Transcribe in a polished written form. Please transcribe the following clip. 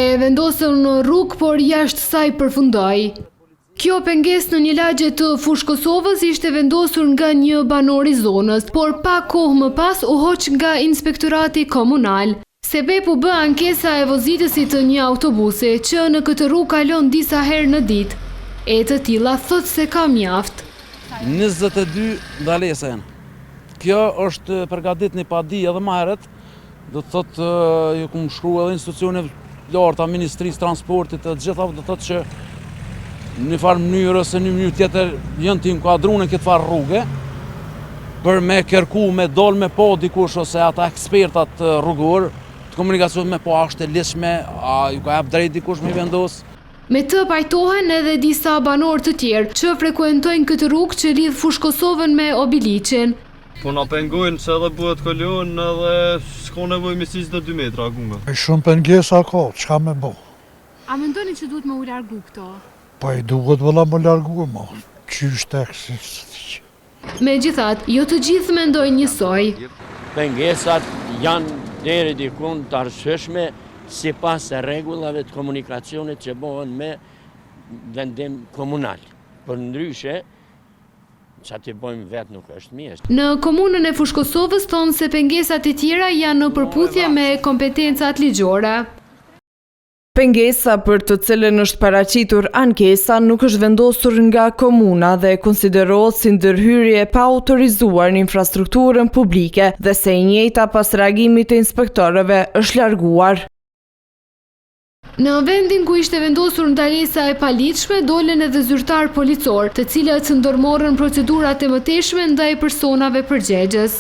E vendosur në rrugë, por jashtë saj përfundoi. Kjo pengesë në një lagje të Fushë Kosovës ishte vendosur nga një banor i zonës, por pa kohë më pas u hoq nga inspektorati komunal. Sebep u bë ankesa e vozitësit të një autobusi që në këtë rrugë kalon disa herë në ditë. E të tilla thot se ka mjaft. 22 ndalesa janë. Kjo është përgatitur një padi edhe më herët. Do të thotë ju kum shkruar edhe institucione larta, Ministrisë Transportit, të gjitha do të thotë që në një farë mënyrë ose në një mënyrë tjetër janë të inkuadruar në këtë farë rrugë për me kërku, me dol me po dikush ose ata ekspertat rrugor të komunikacionit me po ashtë e lishme, a ju ka jap drejt dikush me vendos. Me të pajtohen edhe disa banorë të tjerë që frekuentojnë këtë rrugë që lidh Fushë Kosovën me Obiliqin. Po na pengojnë se edhe buhet kolon edhe s'ka nevojë me 22 metra gunga. Shumë pengesa ka, çka me bo? A mendoni që duhet më u largu këto? Po i duhet vëlla më largu më, qysh teksi. Megjithatë, jo të gjithë mendojnë njësoj. Pengesat janë deri diku të arsyeshme sipas rregullave të komunikacionit që bëhen me vendim komunal. Përndryshe, që ati bojmë vetë nuk është mjesht. Në komunën e Fushë Kosovës thonë se pengesat e tjera janë në përputhje me kompetencat ligjore. Pengesa për të cilën është paraqitur ankesa nuk është vendosur nga komuna dhe konsiderohet si ndërhyrje pa autorizuar në infrastrukturën publike dhe se e njëjta pas reagimit të inspektorëve është larguar. Në vendin ku ishte vendosur ndalesa e paligjshme dolën edhe zyrtar policor, të cilët ndërmorën procedurat e mëtejshme ndaj personave përgjegjës.